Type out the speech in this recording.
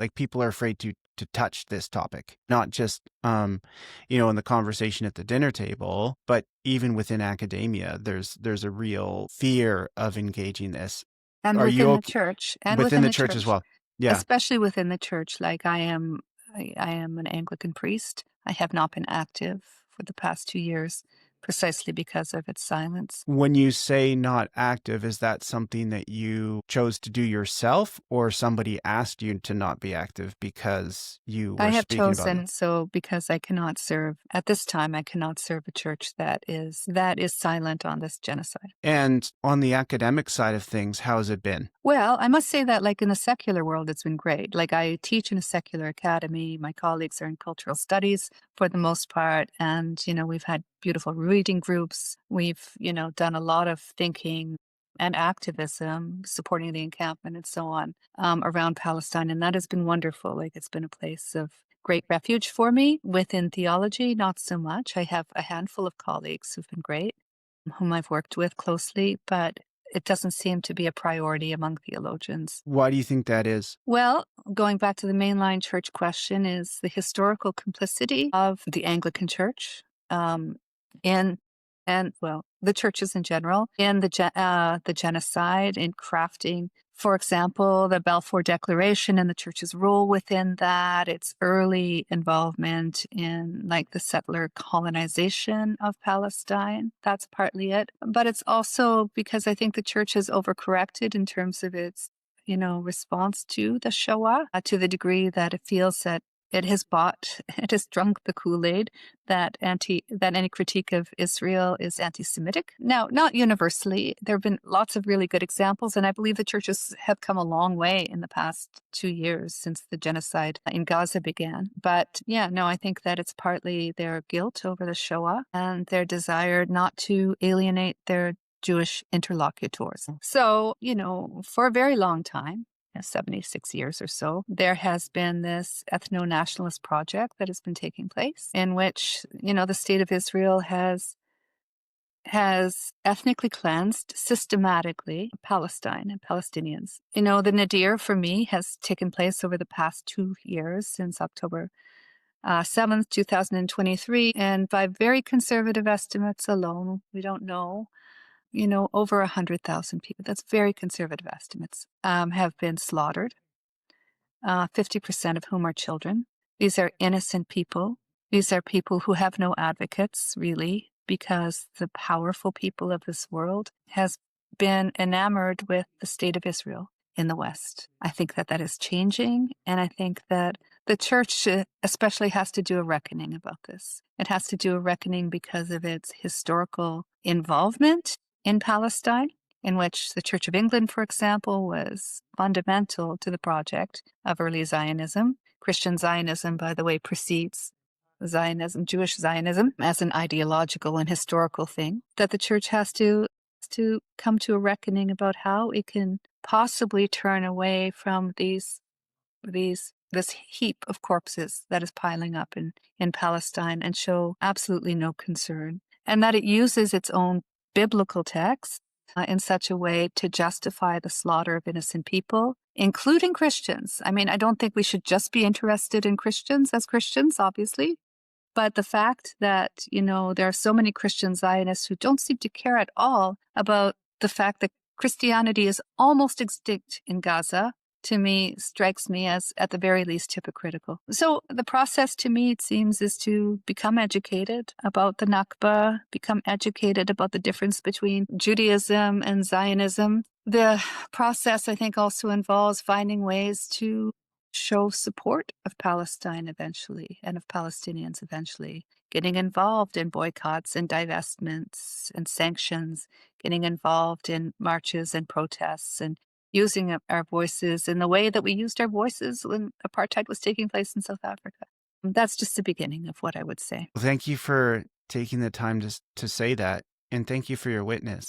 Like people are afraid to touch this topic, not just in the conversation at the dinner table, but even within academia, there's a real fear of engaging this. And Are you within the okay church, and within within the the church as church, well? Yeah. especially within the church, like I am an Anglican priest. I have not been active for the past 2 years precisely because of its silence. When you say not active, is that something that you chose to do yourself, or somebody asked you to not be active because you I were have speaking about them? chosen so because I cannot serve at this time, I cannot serve a church that is silent on this genocide. And on the academic side of things, how has it been? Well, I must say that, like, in the secular world, it's been great. Like, I teach in a secular academy. My colleagues are in cultural studies for the most part. And, we've had beautiful reading groups. We've, done a lot of thinking and activism, supporting the encampment and so on, around Palestine. And that has been wonderful. Like, it's been a place of great refuge for me. Within theology, not so much. I have a handful of colleagues who've been great, whom I've worked with closely, but it doesn't seem to be a priority among theologians. Why do you think that is? Well, going back to the mainline church question, is the historical complicity of the Anglican Church, in and well, the churches in general in the genocide, in crafting, for example, the Balfour Declaration and the church's role within that, its early involvement in like the settler colonization of Palestine. That's partly it. But it's also because I think the church has overcorrected in terms of its response to the Shoah, to the degree that it feels that it has drunk the Kool-Aid that any critique of Israel is anti-Semitic. Now, not universally. There have been lots of really good examples, and I believe the churches have come a long way in the past 2 years since the genocide in Gaza began. But yeah, no, I think that it's partly their guilt over the Shoah and their desire not to alienate their Jewish interlocutors. So, for a very long time, 76 years or so, there has been this ethno-nationalist project that has been taking place in which, the state of Israel has ethnically cleansed systematically Palestine and Palestinians. The nadir for me has taken place over the past 2 years since October 7th, 2023. And by very conservative estimates alone, we don't know, over 100,000 people, that's very conservative estimates, have been slaughtered, 50% of whom are children. These are innocent people. These are people who have no advocates, really, because the powerful people of this world has been enamored with the state of Israel in the West. I think that is changing, and I think that the church especially has to do a reckoning about this. It has to do a reckoning because of its historical involvement in Palestine, in which the Church of England, for example, was fundamental to the project of early Zionism. Christian Zionism, by the way, precedes Zionism, Jewish Zionism, as an ideological and historical thing, that the church has to come to a reckoning about how it can possibly turn away from this heap of corpses that is piling up in Palestine and show absolutely no concern, and that it uses its own biblical text in such a way to justify the slaughter of innocent people, including Christians. I mean, I don't think we should just be interested in Christians as Christians, obviously, but the fact that, there are so many Christian Zionists who don't seem to care at all about the fact that Christianity is almost extinct in Gaza, to me, strikes me as, at the very least, hypocritical. So the process, to me, it seems, is to become educated about the Nakba, become educated about the difference between Judaism and Zionism. The process, I think, also involves finding ways to show support of Palestine eventually and of Palestinians eventually, getting involved in boycotts and divestments and sanctions, getting involved in marches and protests, and using our voices in the way that we used our voices when apartheid was taking place in South Africa. That's just the beginning of what I would say. Well, thank you for taking the time to say that, and thank you for your witness.